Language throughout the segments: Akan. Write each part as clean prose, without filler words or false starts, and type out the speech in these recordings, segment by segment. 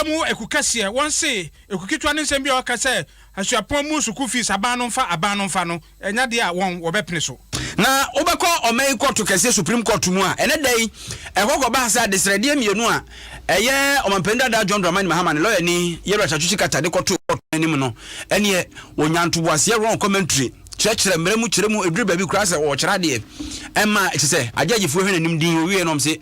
mu ekukase won se ekukitwa ne nsem bi o ka se asuapon mu school fees abano fa no enya de a won wo bepene so na obekọ omei court kese supreme court mu a ene dai ekoko ba sa desrede mienu a eye omampenda da John Dramani Mahama ne lawyer ni yero chachuchi kata de court anim no ene wonyanto boase wrong commentary chekere mremu kiremu eduru ba bi kura se wo kira de ema ekise ajajifu hwe nanim din wie no mse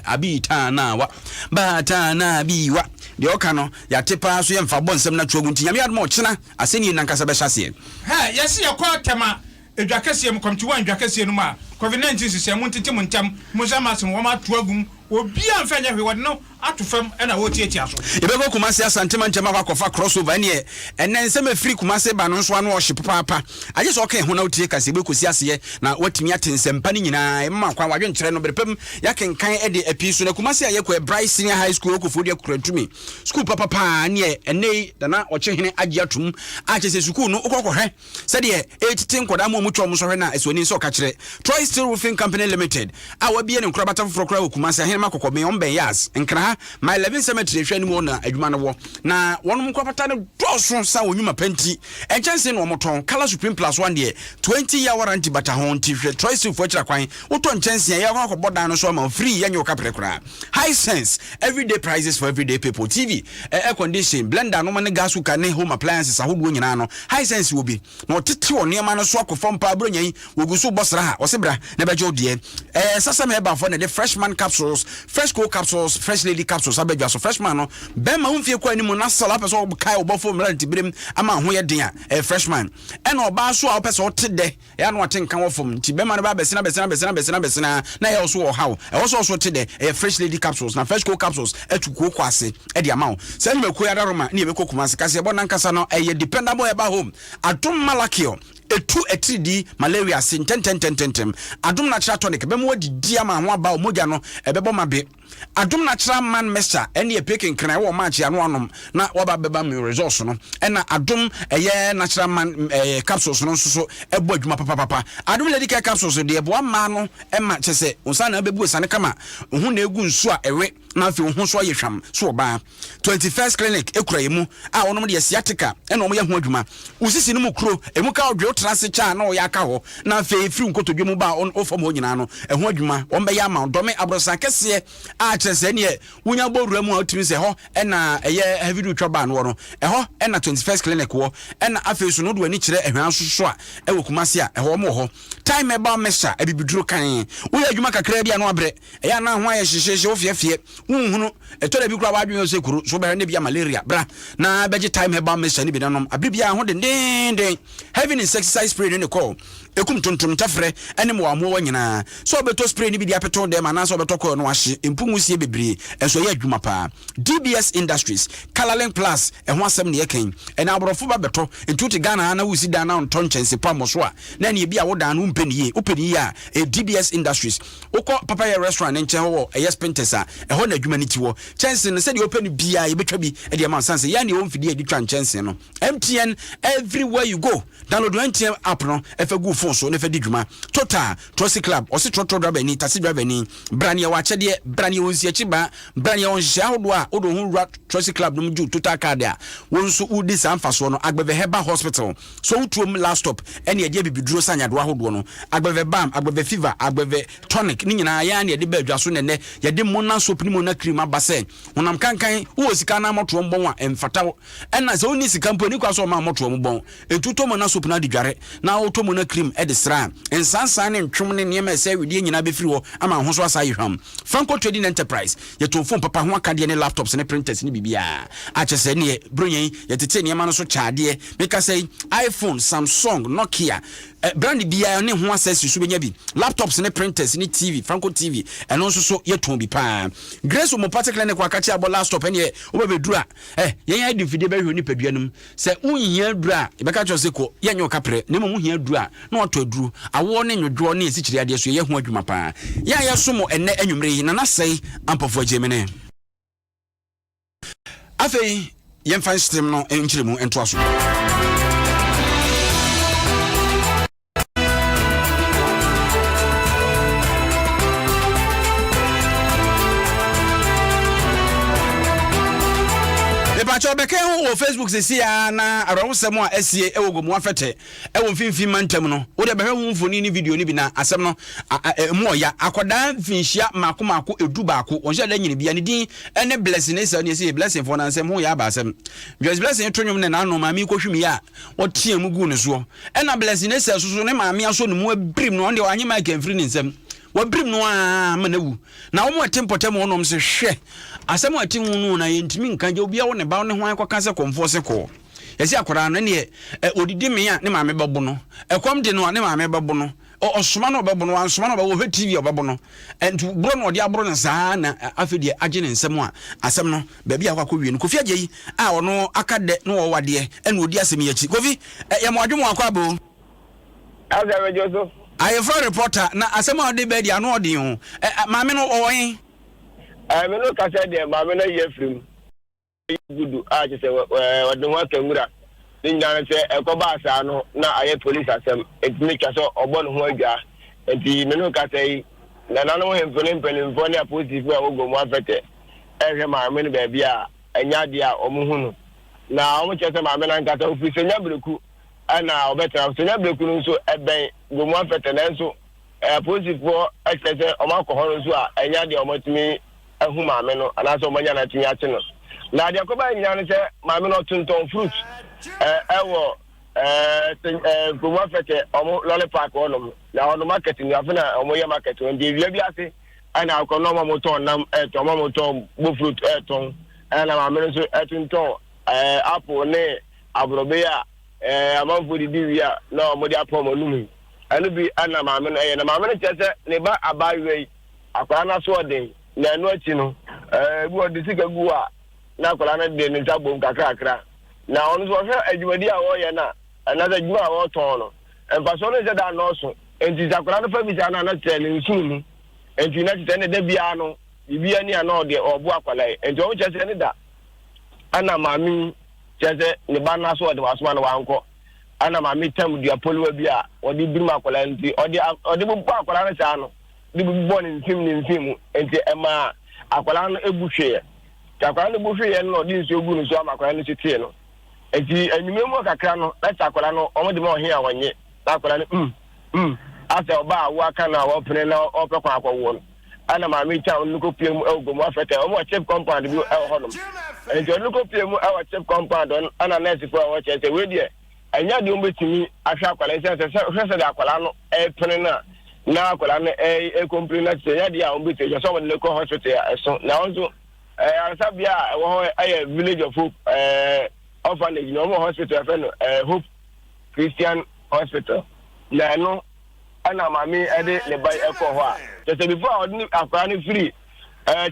abi ta na wa ba ta na bi wa de oka no ya tepa so ye mfa bonsem na tuogu nti nyame admo kina aseni nankasa be hyase ha yesi yakọ tema edwakase mu komti wan edwakase no ma COVID-19 sisem ntete mu ntam mu zamasem wo ma tuagum obi amfanya hwe wode no atufam na wo tietia so ebego kumase asantema ntema kwakofa crossover ene ensem afiri kumase ba no nso ano ohye papa aje so okay ho na wotie kase be kosi ase na watimi atensempa ni nyina emma kwa wadwe nkyere no berepam yakenkan ede episo na kumase ayekọ Bryce Senior High School okofodi akuratumi school papa ne ene dana ochehene agye atum ache se school no okokohwe se de etiti nkoda mo mutwo mo so hwe na esoni nso ka kire Troy Steel Roofing Company Limited a wabie ne nkrabata foforo kumase ahene makokọ me omben yas nkra my 11 cemetery hwe ni mo na adwuma no wo na wonum nkrabata ne doso sa wonyuma panti enchanse no moton Color Supreme Plus 1 de 20-year warranty bata ho nti hwe Troy Steel fo kira kwan woto enchanse ya kwa bodan no so ma free ya nyoka prekra high sense everyday prices for everyday people TV air condition blender no mane gas cooker ne home appliances ahodo nyina no high sense wo bi na otete wo ne ma no so akofom pa bronyan wogusu bosra ha osebra na bejo de sasa me ba for ne freshman capsules fresh cool capsules fresh lady capsules abedwa so freshman no be ma humfie kwa ni mu na sala person kai obofo mranti birem ama ho ye den a freshman ena oba so a person otede ya no atenka wo fom nti be ma no ba besina na ya so wo hawo so tede fresh lady capsules na fresh cool capsules etuko kwase e de ama wo se ni meko ya daroma ni meko kumase kase bo nankasa no dependable e ba home Adom malakio etu etridi malaria sin ten Adom natural tonic be mo wadi ama ho aba omogya no ebebo mabe Adom natural man mixture ene e peking kran wo match ya no anom na waba beba me resource no ena Adom natural man capsules no so ebo adwuma papa Adom lady care capsules de ebo ama no ema chese unsa na bebu sane kama hu na egu nsu a ewe na afi hu so yehwam so oba 21st clinic ekurayemu a wonom de sciatica ena omo ye ho adwuma usisi no mu kuro emu ka odwe trase cha na o ya ka ho na afi firi nkotodwemu ba ofom ho nyina no eho adwuma wo be ya ma dome abrosan kese a chese ne wunya borura mu a otimi se ho ena eye heavy do twa ba no no eho ena 21st clinic wo ena afi so no do ani kire ehwan soso a ewo kumase a eho mo ho time eba mesha ebibiduro kan wo ya adwuma kakra bia no abre eya na ho aye hyehye wo fiefie hunhunu etore bi kura wadwen se kuru so be ne bia malaria bra na beje time eba mesha ni bi nanom abribia ho den having exercise spray ne call ekum tontom tafre ene mo amo wanyina so obeto spray ni bi dia peto dem ana so obeto call no ahye empungusie bebre enso ye adwuma pa DBS Industries Colorlink Plus ho asem ne yeken ene aborofo ba beto entuti Ghana na wusi dan na onton chense pa moso a na ne bia wodan no mpeniye openiye a DBS Industries ukọ papaya restaurant nche ho yes pentesa ho na adwuma ni tiwo chense ne se de openi bia ye betwa bi e de ma sanse ya ne wo mfidi edi twa chense no MTN everywhere you go download MTN app no efegu phone so ne fe di dwuma total Trosi Club osi trotro driver ni taxi driver ni branie wa chede branie wonsi achiba branie won hia hodo a odo hu rua Trosi Club no mju total card a wonso udi sanfa so no agbeve Heba Hospital so utuom last stop ene ade bibiduro sanyado ahodo no agbeve bam agbeve fever agbeve tonic ni nyina ya ne ade ba adwa so ne ye de mona soap ni mona cream abase wonam kankan wo sika na moto mbon a emfata ena se oni sika mpo ni kwa so ma moto mbon etuto mona soap na didware na auto mona cream e de sra ensansan ne ntwom ne niam ese wedie nyina be firi ho ama ho so asa yehwam Franco Trading Enterprise ye to phone papa ho akade ne laptops ne printers ne bibia a chese ne bronyen ye tete niam no so chaade make say iPhone Samsung Nokia brand bia ne ho access su benya bi laptops ne printers ne TV Franco TV eno so so ye ton bi pa Grace mo particular ne kwa kachi abo laptop ene wo be dura yen ya difide be hwe ni paduanum se unhia dura e be ka chose ko ye nyo kapre ne mo hia dura na oto aduru awo ne nwodwo ne esikiri ade so ye ho adwuma pa ya somo enne anwumre na nasei ampofo agemene afei yen fan system no enchiremu ento aso Pacho beke ho Facebook se sia na arawosem a asie ewo gomu afete ewo mfimfin mantam no wo de behwe hu mfoni ni video ni bi na asem no mu oya akoda mfinhia mako edu baako onhye da nyini bia ne din ene blessing esa ne se blessing for na asem ho ya ba asem just blessing twonwom ne na no maami kohwimi a wotie mu gu ne so ena blessing esa susu ne maami aso ne mu abrim no onde wanye mic enfri ne nsem wabrim no a manawu na wo mu atempotem wonom se hwe asem ati hunu na yentimi nkaje obia wo ne ba wo ne ho akwa se komfo se ko yesi akora no ne odidi me a ne maame bebo no ekom de no ne maame bebo no osoma no bebo no ansoma no wo hwe TV obebo no entu bro no de abro ne saa na afedie age ne nsem a asem no ba bia akwa wie no kofi ageyi a ono akade no wo wade ene odi asem yachi kofi ye mo adwemo akwa bo Azawe Joseph I for reporter na asem a de be dia no odi ho maame no oyin me no ka say dem maame no ye frim gudu a je say wadon wa kamura ni nyana say ekoba asa no na aye police asem etimi ka so obo no ho adwa enti me no ka say na nanu hemfene mpelimfo ne positive a ogo mu afete ehwe maame no ba bia anya de a omuhunu na omo che say maame na nka say ofisi nya breku ana obetara so nya breku no so eben go mu afete na so positive for excess o ma ko ho so a anya de omotimi ahu maame no anaso omanya na tinya ate no na de akoba nya no se maame no tonton fruit ewo go afete omo lollipop onom na ono market ni afena omo ye market on de bia ase ana akono omo moton nam omo moton bo fruit ton ana maame no so tonton apple ne abrobe a amanfo di wi a na omo de apom onum anu bi ana maame no na maame no chese ne ba abawe akwa na so odin na enu achi no bu odisika gu a na akwala na de ne tabom kakrakra na onu so hwe adwumadi a wo ye na za adwuma a wo ton no emfaso no se da no so enti akwala no fa bi sa na tele nsunu enti na tete ne da bia no bibia ni ana ode obu akwala enti o chese ne da ana mami chese ne ba na so ode wasoma no wanko ana mami tam dia polwa bia ode birima akwala enti ode bu akwala na cha no di bu born in film enti ema akwala no ebuhwe akwala no buhwe no di nso ogu no so akwala no titie no enti enyumemu kakra no na akwala no omo de ma ohia wanye akwala no asa oba awu aka na wo pene na opekwa akwawo no ana ma mi cha onuko piem egomu afete omo chef compound bi honom enti onuko piem awa chef compound ana nurse for wo chese we die anya de ombetimi ahwa akwala se de akwala no pene na akwala no complain na se ya de a ombetimi so mo de ko hospital so na onzo ansabia wo aye village of hope orphanage no mo hospital fe no Hope Christian Hospital na no ana mami ede le bai eko ho a just before odni akwara no free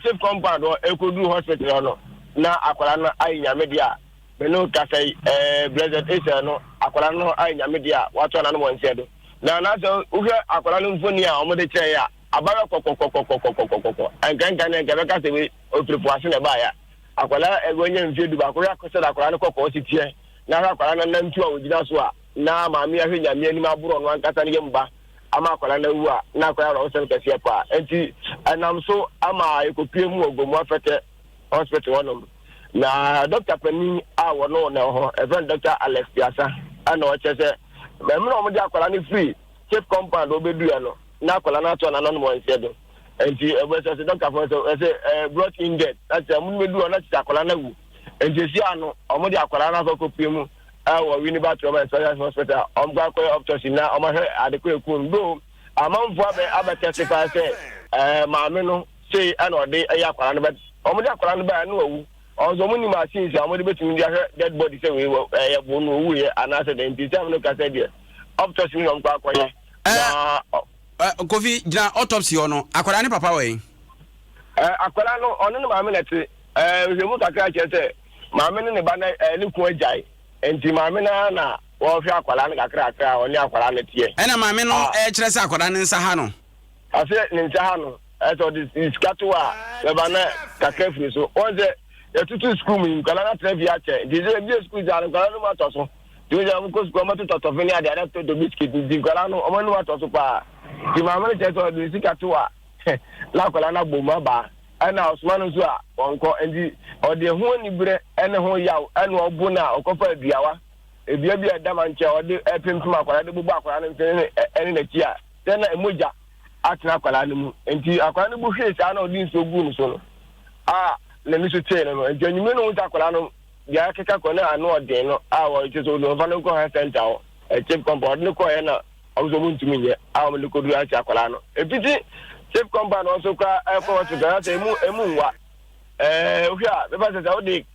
chief compound o ekodu hospital no na akwara no ayinya media me no ka say blessed is no akwara no ayinya media wato na no wonse do na so uhwe akwara no mfoni a omode kire ya abara kokokokokokokokoko ankankan na ngabe ka se otripo ase na ba ya akwara egonye mfie du ba akwara akose da akwara no kokko sitie na akwara no nantu a ogina so a na mami ahwe nyame ani maburo no ankasa ne mba ama akwara na wu a na akwara ro se kase pa enti anam so ama ekopiem ogomu afete hospital wonom na Dr. Penny a wono na ho even Dr. Alex Piasa ana o chese me no mo di akwara ni free chief compound obedu ya no na akwara na to na no mo nse do enti ebe se Dr. for say brought in dead that mo medu na ti akwara na wu enti si ano o mo di akwara na so kopiem awo wini ba to my social hospital gba ko autopsy na o ma he adeko ekun do amanfo abe testify say maame no say ana ode akwara no ba o mo di akwara no ba na wu onzo muni machine say amodi betumi dia dead body say we bo no wu ye anase the intisam no ka say there autopsy no kwa akoye na Kofi jina autopsy ono akwara ni papa we akwara no ono no maame nete hwemu kakra che say maame no ne ba na ni ku ajai enti maame na wo hwe akwara no kakra oni akwara no tie ena maame no kire say akwara ni nsa ha no ase ni nsa ha no so this katwa le ba na kakra firi so onze etutu school mi kala na trevia che dize bi school jare kala no matoso dize am ko school mato toto fini ade ade to biscuit di kala no o no matoso pa di mama che to di sikatu a la kala na boma ba ana Osman nso a onko endi ode ho ni bre ene ho yaw ene obu na okofa aduawa ebia bia damanche ode epempem akwara de bubu akwara no mfene ene na ki a tena emoja atena akwara no mu enti akwara no bu hwe sa na odi nso gu no so no na mi so tee no enti anyime no nta akwara no ya keka ko na anu ode no wo cheso no fa no ko ha center o chief compound no ko na ozo mu ntumi nye mo le ko du acha akwara no epiti chief compound also kwa airport ga say emu nwa ohia be ba say o de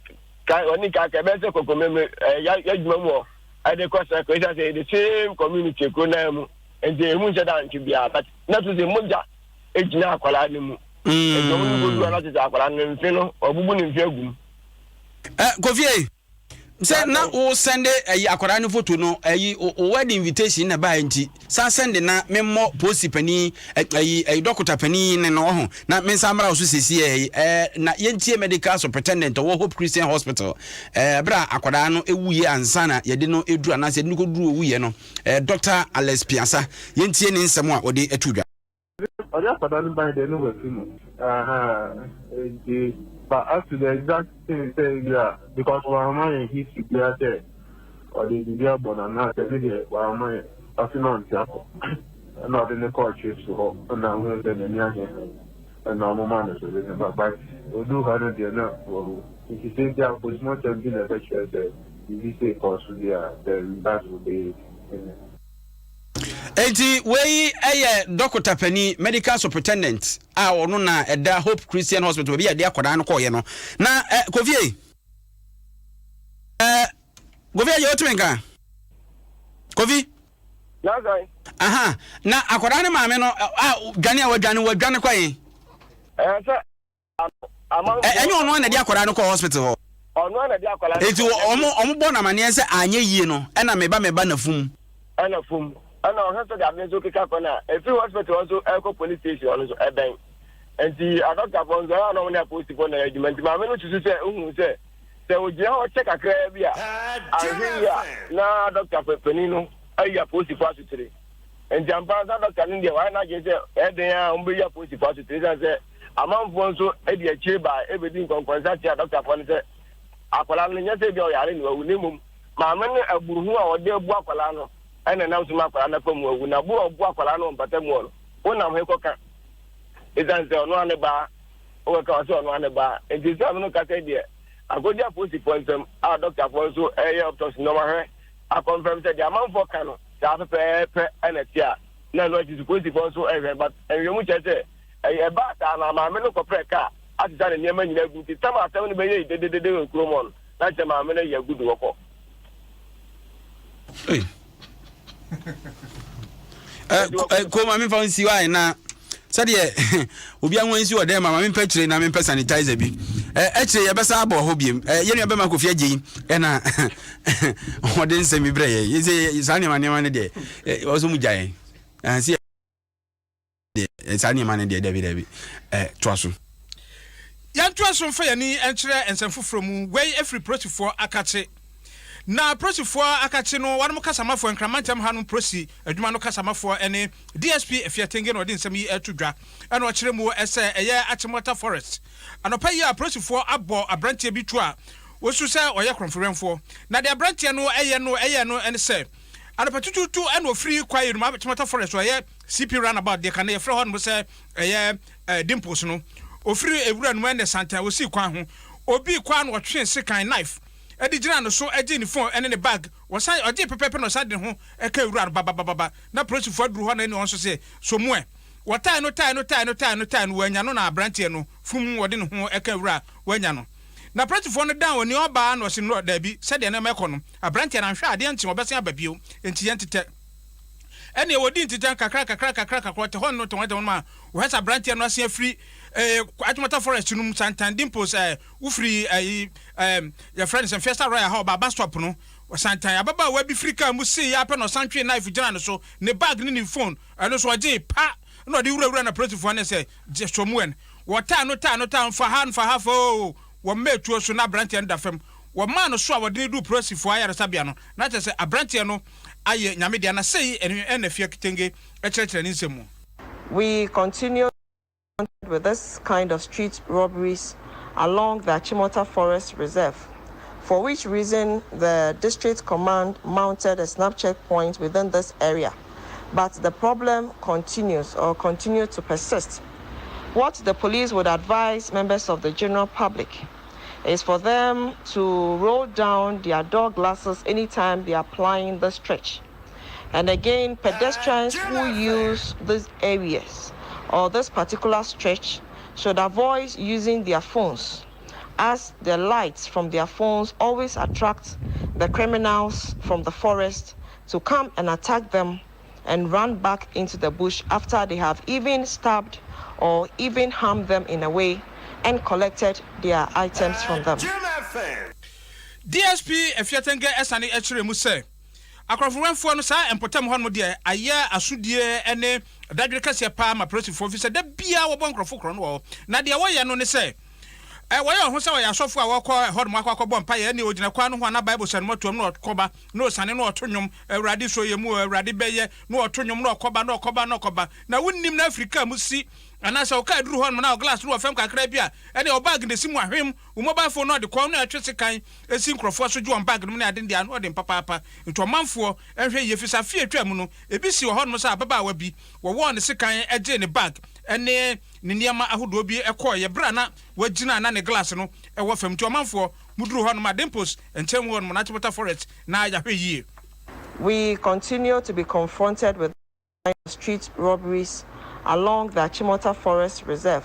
ka oni ka be say kokko meme ya djuma mu I de ko say ko say the same community ko na mu enti emu nche da nchi bia but na to say moja ejina akwala ni mu ejo mu go du ala cha akwala ni mfe no obubu ni mfe agum Kofi say na o send akwara ni photo no o wedding invitation na ba nti sa send na memmo post pani doctor pani ne no ho na mensa mara so sesi na yentie medical superintendent wo Hope Christian Hospital bra akwara no ewuye ansa na ye de no edu anase de ko duru owuye no Dr. Alex Piasa yentie ni nsem a ode atudwa Oja akwara ni ba de no we fimu but as to the exact thing say yeah because our money he should be there or the video born and not the video our money passing on to not in the court chiefs so now we're the nyanya and normal man so but we do have the no if you say there was much of been a picture that if you say cause then that would be Enti wey Dr. Penny medical superintendent ono na eda Hope Christian Hospital bi ade akoda no koye no na Kofi Kofi yo twenka Kofi na sai aha na akoda ne maame no dwane wadwane kwaye say enyo ono na de akoda no ko hospital ono na de akoda enti omo bo na mane se anye yie no na meba na fum ana fum ana hospital da mezo kika kona every hospital also eco police station also eben enti adoctor bonzo na na police for na argument ma me no tutu se ohun se o je o check akra bia ahia na doctor penino aya police for asutire enti ampa za doctor ndi wa na je se eden a mbe ya police for asutire se amanfo nso e de achi ba e be din konkonsa tia doctor for se akwala no nya se bia o yare ni wa wunimum ma me no aburuhu a ode abu akwala no ene na nsuma akwala na famu awu na bu obu akwala no mpatamu no wona he koka izanze ono ane ba o ka so ono ane ba ejisa no ka say de agodia post pointem a doctor for so autopsy no ma he a confirm say the amount for kano sa pe ene tia na no ji post for so but enwemu che say ba ta na ma me no ko pre ka atisa ne niam nyina gu ti tama atam no be ye de kromon na che ma me no ye gudu woko ko ma me fa nsi wa na sade obi anwo nsi wo dem ma me pekire na me pe sanitizer bi ekire ye besa abo ho biem ye nua be ma Kofi Agyi na ode nsemi bre ye ye sane ma ne de ozo mu jaye si de sane ma ne de David toaso yan toaso fa yani enkire ensefufuro mu wey every protocol akate na prosifo akachi no wan mo kasamafo enkramantem ha no prosi adwuma no kasamafo ene DSP efiatenge no odi nsem yi atudwa ene o kire mu ese eye Achimota Forest anopa yi a prosifo abo abrantie bi tu a wosu se oye kronfrenfo na de abrantie no eye no ene se anopa tututu ene ofiri kwaye no Achimota Forest oye CP runabout de kan ye fre ho no se eye dimples no ofiri ewura no ene santa wosi kwa ho obi kwa no otwe sekan knife edi gina no so edi ni phone ene ne bag wosan odi pepepe no sade ho eka ewura baba na prosifo aduru ho na ene wonso se so mu wotai no wanya no na abrantie no fum wode ne ho eka ewura wanya no na prosifo no dan oni oba na osi no da bi sade na meko no abrantie na hwa ade nti obese ababio enti yentete ene wodi ntite kakra te ho no to wade ma wo hasa abrantie no asia free Achimota Forest num Santan Dimples ufri your friends and Fiesta Royal how baba stop no Santan ababa we bi frika mu see ya pe no santwe knife gina no so ne bag ni phone no so age pa no de wura na protocol one say just somwen wota no ta for ha fo wo metuo so na branch and dafem wo man no so a wode do protocol ayare sabia no na che say abrantie no aye nyame dia na sei ene fia kitenge e kire ni nsemu. We continue with this kind of street robberies along the Achimota Forest Reserve, for which reason the district command mounted a snap checkpoint within this area. But the problem continued to persist. What the police would advise members of the general public is for them to roll down their door glasses anytime they are plying the stretch. And again, pedestrians who use these areas or this particular stretch should avoid using their phones, as the lights from their phones always attract the criminals from the forest to come and attack them and run back into the bush after they have even stabbed or even harmed them in a way and collected their items from them. DSP Efiatenge Esani Echere Muse akrofwenfo no sa empotam ho no de aya asudie ene dadwe kase pa ma protofo fi se da bia wo bonkrofo kro no na de wo ye no ne se wo ye ho se wo ya sofo a wo ko ho no akwa bo mpa ye ne ogina kwa no ho na bible san motom no koba no sane no otonyom awurade so ye mu awurade beye no otonyom no koba na wonnim na Africa musi anasa o ka duru ho na glass no fam kakra bia ene o bag ne simu ahwem o mobile phone no de kwa no atwese kan esi nkrofo so ju on bag no na ade dia no de papa nto manfo ehwe ye fisa fie twam no ebisi ho no sa baba wa bi wo wo ne sekan eje ne bag ene ne niama ahodo bi ekọ ye bra na wagina na ne glass no e wo fam to manfo muduru ho no ma dimples entem ho no na Achimota Forest na ya hwe yie. We continue to be confronted with street robberies along the Achimota Forest Reserve,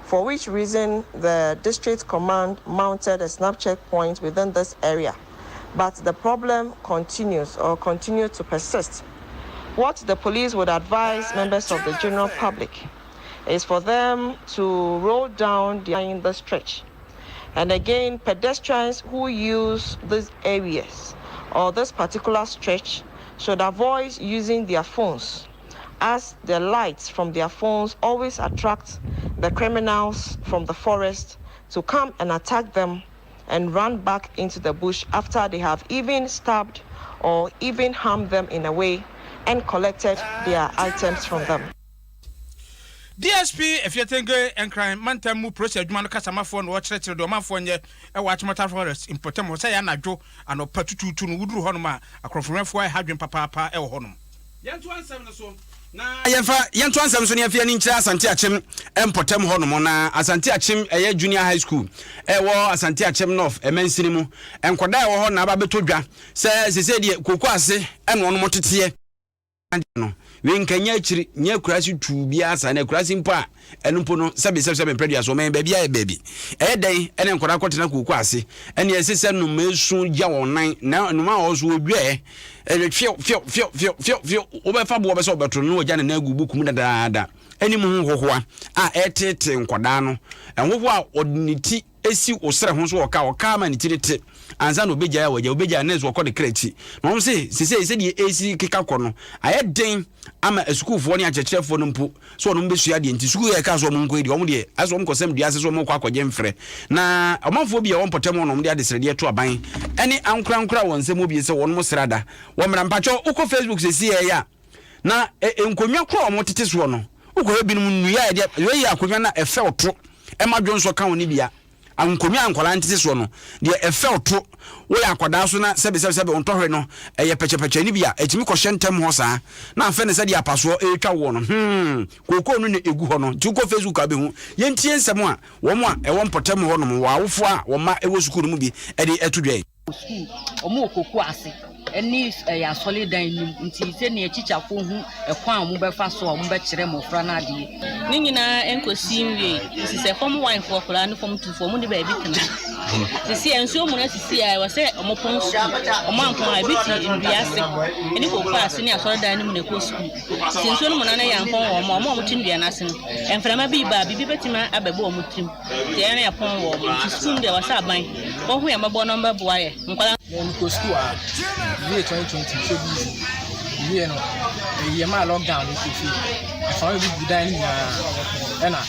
for which reason the district command mounted a snap checkpoint within this area. But the problem continued to persist. What the police would advise members of the general public is for them to roll down the stretch. And again, pedestrians who use these areas or this particular stretch should avoid using their phones, as the lights from their phones always attract the criminals from the forest to come and attack them and run back into the bush after they have even stabbed or even harmed them in a way and collected their items from them. DSP Efiatenge Enkran Mantamu Process Adwuma no kasamafo no wɔkyerɛkyerɛ do manfo nye ɛwɔ Achimota Forest important ho sɛ ya nadwo ano patututu no wuduru hɔ no ma akrofomefo ai hadwen papa ɛwɔ hɔ no yɛnto ansɛm no so na yɛnto ansɛm so ne afia ni nkyerɛ Asante Achim important hɔ no mo na Asante Achim ɛyɛ junior high school ɛwɔ Asante Achim North ɛmansini mu enkoda ɛwɔ hɔ na aba betodwa sɛ sese de koko ase ɛno no moteteɛ no wenkanya akiri nya kurasi tu bia asa na kurasi mpo a eno mpo no sebe predua so men baabi aye baabi den ene nkora kotena kuku ase ene esese no mesu gya wonan na no ma wo so odwe fio obefa bo obeso obetro no gya na agubu kum dadaada eni mu hohoa a etete nkoda no enhoho a odniti esi osere ho so oka ma ni tirete anza no obegya ya wagya obegya na zo kɔ de krachi no hom se de esi kika kɔ no aye den ama esukufo ne akyerɛkyerɛfo no mpo so no mbesua de nti suku ye ka so mo nko de ɔmo de aso ɔmo kɔsɛm dua se so ɔmo kɔ akɔgye mfrɛ na ɔmanfo bi a wɔn pɔtɛm no ɔmo de adesrɛde to aban ɛne ankorankora wɔn nsɛm obi se wɔn mo srada wɔn mra mpatwɔ ukɔ Facebook se si ye ya na enkonwa kɔ ɔmo tete so no ukɔ ebinom nnua de ye akonwa na ɛfɛ ɔtro ɛma dwon so ka wɔn bia ankomi ankola ntese so no de efel to wo ya akoda so na sebe ontohwe no eye pechepeche ni bia etimi ko hyentem ho saa na afɛ ne sɛ de apaso etwa wo no koko no ne egu ho no ti ko Facebook abehu yentie nsɛm a wo mo a ɛwɔ mpɔtem ho no wo awofo a wo ma ɛwɔ sukuru mu bi ɛde etudwe school omo koko ase eni ya solidan nim nti se ne chichafo hu ekwan omo befa so omo be kire mofra na ade ni nyina enkosi nwie si se form 1 for kula ni form 2 for mo de ba bi tena sisi enso mo na sisi ya wa se omo pon so omo ampon a bi ti ndua ase eni koko ase ni solidan nim na ko school si enso no mo na ya ampon wo mo ti ndua na ase no enframa bi ba bi betima abebo omo trim ti ene ya pon wo mo school de wa sa ban wo hu ya mabo no mbabo aye nkwala go school year 2020 so busy year no year ma lockdown no fi e fa we bi dan ni na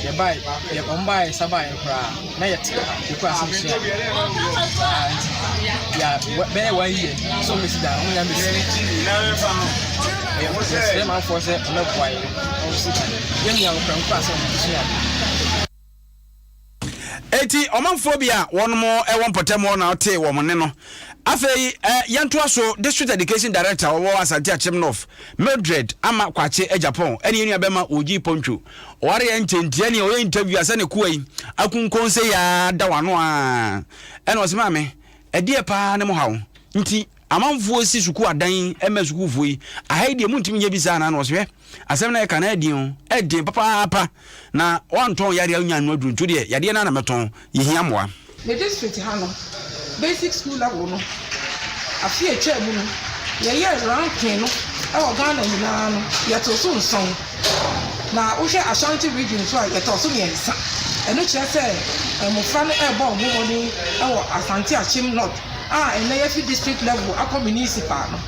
ye buy ye buy sabai kra na ye ti ko asin ya be 1 year so me si da on ya me yɛsrɛ manfoɔ sɛ ɔmɛboa yɛ ɔsika yɛnua nkranko asɛ ɔmɛsua eti ɔmanfoɔ bi a wɔn mo ɛwɔ mpɔtɛm na ɔte wɔn ne no afei yɛntoa so district education director wɔwɔ Asante Achim North Mildred ama kwache Japan ɛne nua bɛma ogi poncho ɔware yɛ ntentia ne ɔyɛ interview asɛ ne kuwa yi akunkon se ya da wano a ɛna ɔsɛ maame ɛdeɛ paa ne mo hawo nti amanfoɔ si suku adan ɛmɛ sukufoɔ yi ahai deɛ muntimi nyɛ bi saa na ɔsɛ asɛm na ɛka na ɛdin papa na wɔntɔn yare anya no aduru nto deɛ yadeɛ na mɛtɔn yehia mmoa the district ha no basic school level no afi atwa mu no yɛyɛ ranking no ɛwɔ Ghana nyinaa no yɛto so nson na wohwɛ Ashanti region so a yɛtɔ so mmiɛnsa ɛno kyerɛ sɛ mmɔfra no ɛrebɔ ɔmɔmɔden ɛwɔ Asante Achim North ɛnna yɛfi district level akɔ municipal no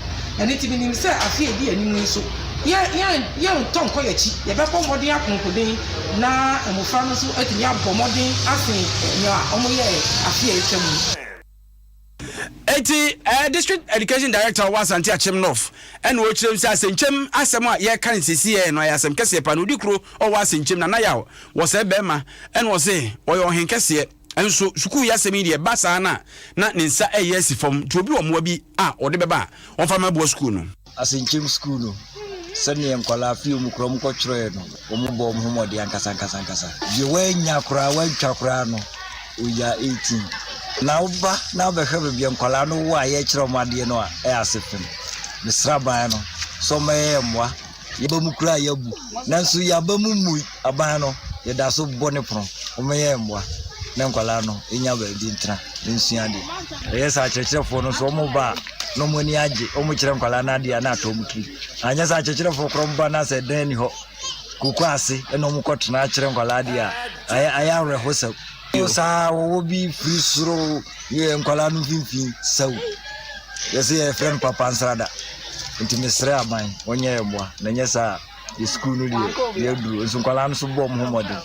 ɛne ti minim sɛ afi edi anim nso yɛntɔ nkɔ yɛkyi yɛbɛkɔ mmɔden akonkoden na mmɔfra no nso atumi abɔ mmɔden asen nea ɔmoyɛ afi a atwa mu eti district education director wa Asante Achim North ɛna wɔkyerɛ sɛ asɛnkyɛm asɛm a yɛka ne sisi no ayɛ asɛm kɛseɛ pa no odi kuro ɔwɔ asɛnkyɛm na yaw wɔ sɛ bɛrima ɛna wɔse ɔyɛ ɔhen kɛseɛ enso sukuu ya semi de ba saa na ne nsa ɛyɛ asi fam to obi omoa bi a ɔde bɛba ɔmfa ma bo school no asenkyem school no sɛne nkwala afi mu krom kɔtwerɛ no ɔmo bɔ ɔmo homɔde ankasa je wanya kora wantwa kora no oya 18 na oba na bɛhwɛ bia nkwala no wo a yɛkyerɛ ɔmo ade no a asefem misraban no so mɛyɛ mmoa yɛba mu kura yɛbu nanso yɛaba mu mu aban no yɛda so bɔ ne pono ɔmɛyɛ mmoa na nkwala no enya ba di ntra nsua de ɛyɛ sa kyerɛkyerɛfo no so ɔmo ba no mo ni agye ɔmo kyerɛ nkwala na de na atɔ mu tri anya sa kyerɛkyerɛfo krom ba na sɛ dan ni hɔ kuku ase ɛna ɔmo kɔtena kyerɛ nkwala de a aya awre ho sɛ sa wo bi free suro yɛ nkwala no finfin saw yɛsɛ yɛ friend papa nsrada nti mesrɛ aban wɔnyɛ ɛboa na nyɛ sa the school no de yɛduru nso nkwala no so bɔ mo homɔde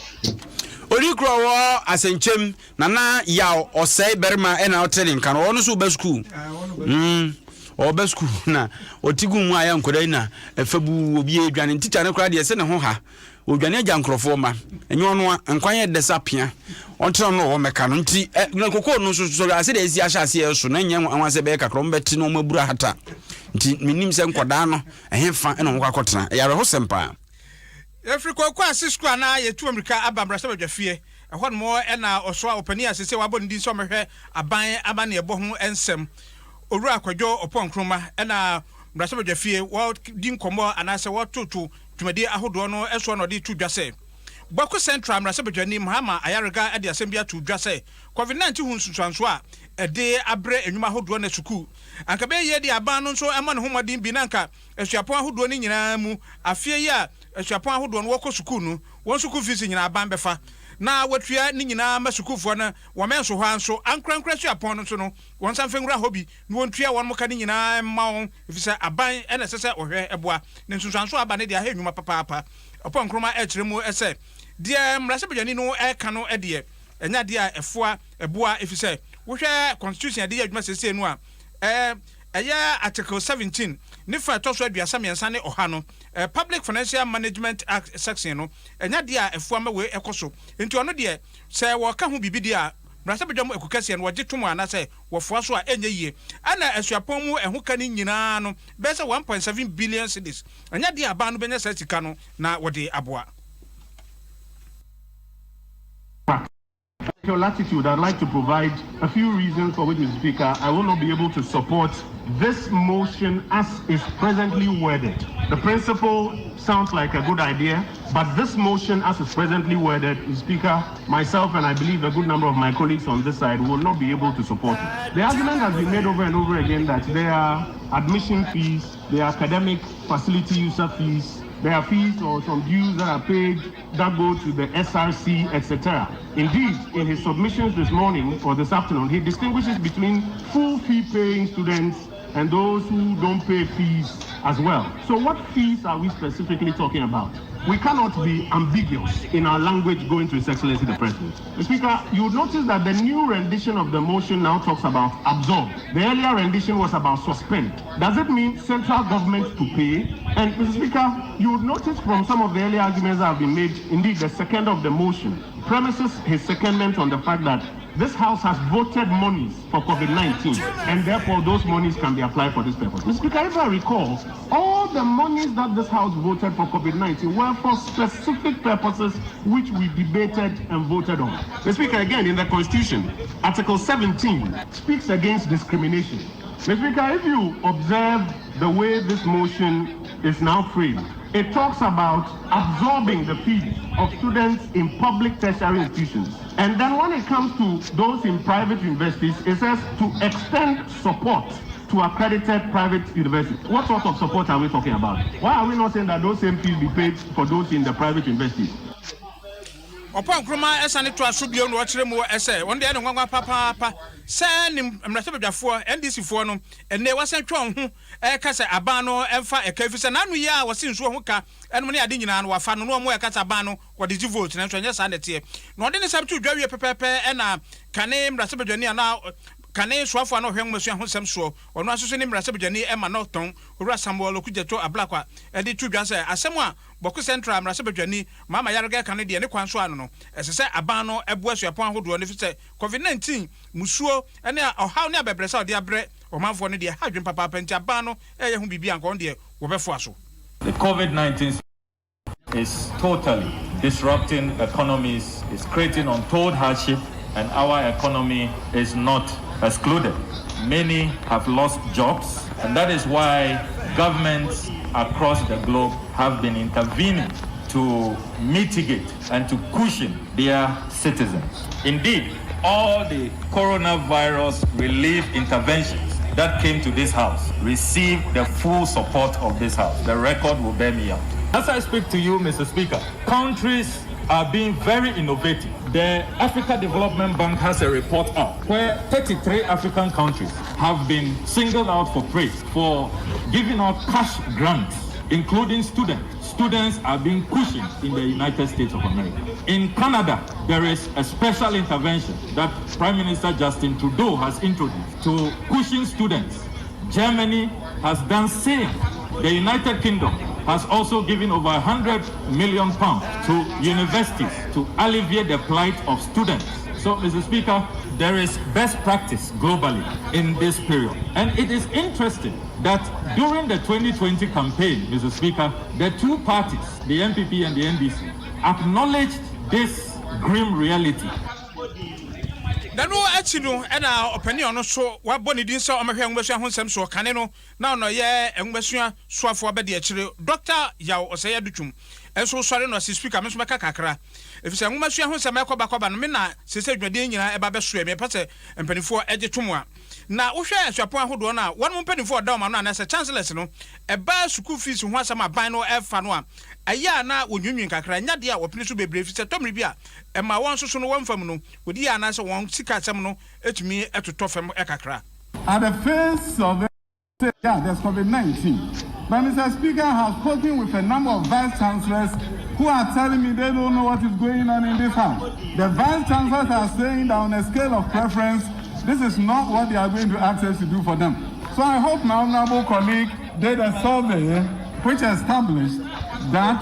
Orikro wo asenkyem na yaw osai berma ena hotelin kan wo no so ba school o ba school na otigu mu aya nkoda na efabu obi edwane teacher ne kora de se ne ho ha odwane agya nkrofo ma enyo no nkwan ye desapia ontre no wo meka no nti na kokko no so ase de esi ahya ase so na nya anwase be kakro mbeti no mabura hata nti minim se nkoda no ehemfa ena wo kwakotena yare ho sempa Africa kwa school na yetu America abambra se badwafie ehɔ no mo na ɔso a opani asese wabɔ ndi so mehwɛ aban aba na ɛbɔ ho ensɛm owura akwadwo ɔpɔnkroma na mbrase badwafie wo di nkɔmɔ anase wo toto dwumadi ahodo no ɛso no de tu dwase Bako Central mbrase badwani Mahama Ayarega de asɛm bia tu dwase COVID-19 hu nsusuanso a ɛde abre enwuma ahodo na suku anka be ye de aban no nso ɛma ne homɔden bi nanka asuapɔn ahodo no nyinaa mu afie yi a asuapɔn ahodo no wɔkɔ suku no wɔn suku fees nyinaa aban bɛfa na watua ne nyinaa ma sukufoɔ no wɔmɛnso hɔ anso ankrankra asuapɔn no nso no wɔn sanfɛ nwura hɔ bi ne wɔn tua wɔn moka ne nyinaa ma wɔn efisɛ aban ɛna sɛsɛ ɔhwɛ ɛboa ne nsusuanso aba ne de ahɛ nnwuma papaapa ɔpɔn nkroma ɛkyerɛ mu ɛsɛ deɛ mrase bɛgyani no ɛka no ɛdeɛ ɛnya deɛ a ɛfoa ɛboa efisɛ wohwɛ constitution ade adwuma sɛsɛ no a ɛyɛ article 17 ne fa to so aduasa miɛnsa ne ɔha no public financial management act section no ɛnya deɛ a ɛfoa ma we ɛkɔso nti ɔno deɛ sɛ wɔka ho bibi deɛ a mrase bɛgyam ekukɛse no wɔgye tom ana sɛ wɔfoa so a ɛnyɛ yie ana asuapɔn mu ɛho ka ne nyinaa no bɛsɛ 1.7 billion cedis ɛnya deɛ aba no bɛnya sɛ sika no na wɔde aboa Your latitude, I'd like to provide a few reasons for which, Mr. Speaker, I will not be able to support this motion as is presently worded. The principle sounds like a good idea, but this motion as is presently worded, Mr. Speaker, myself and I believe a good number of my colleagues on this side will not be able to support it. The argument has been made over and over again that there are admission fees, there are academic facility user fees, there are fees or some dues that are paid that go to the SRC, etc. Indeed, in his submissions this morning or this afternoon, he distinguishes between full fee-paying students and those who don't pay fees as well. So what fees are we specifically talking about? we cannot be ambiguous in our language going to His Excellency the President. Mr. Speaker, you would notice that the new rendition of the motion now talks about absorb. The earlier rendition was about suspend. Does it mean central government to pay? And Mr. Speaker, you would notice from some of the earlier arguments that have been made, indeed the second of the motion premises his secondment on the fact that this House has voted monies for COVID-19, and therefore those monies can be applied for this purpose. Mr. Speaker, if I recall, all the monies that this House voted for COVID-19 were for specific purposes which we debated and voted on. Mr. Speaker, again, in the Constitution, Article 17 speaks against discrimination. Mr. Speaker, if you observe the way this motion is now framed, it talks about absorbing the fees of students in public tertiary institutions. And then when it comes to those in private universities, it says to extend support to accredited private universities. What sort of support are we talking about? Why are we not saying that those same fees be paid for those in the private universities? Upon Kruma Esani to a Subio no Chiremo essay, one day and one papa, send him for NDC for no, and there was a tron who Casa Abano and Fa a Kefis and Anuya was in Suahuka, and when I didn't know Fano no more Catabano, what did you vote? And I just handed here. Not in the same to Jerry Pepe and can name Rasabajania now. Kane swafo no hwem mesu ahosem so ono asoso ni mrasebjani ema noton owura sambo kujeto ablakwa e di tudwa se asem a boku central mrasebjani mama yarega kane de ne kwanso ano no esese aban no ebo asuapon ahodo ne fise covid-19 musuo ene ohaw ne abebresa ode abre omanfo ne de hadwen papa penti aban no eye hu bibia nkon de wo befo aso. The COVID-19 is totally disrupting economies, is creating untold hardship, and our economy is not excluded. Many have lost jobs, and that is why governments across the globe have been intervening to mitigate and to cushion their citizens. Indeed, all the coronavirus relief interventions that came to this House received the full support of this House. The record will bear me out. As I speak to you, Mr. Speaker, countries are being very innovative. The Africa Development Bank has a report out where 33 African countries have been singled out for praise for giving out cash grants, including students. Students are being cushioned in the United States of America. In Canada, there is a special intervention that Prime Minister Justin Trudeau has introduced to cushion students. Germany has done same. The United Kingdom has also given over £100 million to universities to alleviate the plight of students. So, Mr. Speaker, there is best practice globally in this period. And it is interesting that during the 2020 campaign, Mr. Speaker, the two parties, the NPP and the NDC, acknowledged this grim reality. Then no actually na opinion no so wa boni din so omahwe ngbesu ahonsem so kane no na no ye ngbesu soafo abede akire Dr. Yaw Osaya Dutum enso sori no speaker me so beka kakra efise ngbesu ahonsem ekoba no me na sese dwade nyina eba be so e me pase mpanifo eje tomu a na wo hwe asuapon ahodo na won mpanifo da ma no na se chancellors no eba school fees ho asama ban no efa no a aya na wonwunwin kakra nya de a wopini so bebre fi se tomri bi a ema won soso no wonfam no wodi ya na se won sika asem no etumi etotofem ekakra. At the face of the there's COVID-19, but Mr. Speaker has spoken with a number of vice chancellors who are telling me they don't know what is going on in this house. The vice chancellors are saying that on a scale of preference, this is not what they are going to ask us to do for them. So I hope my honorable colleague did a survey which established that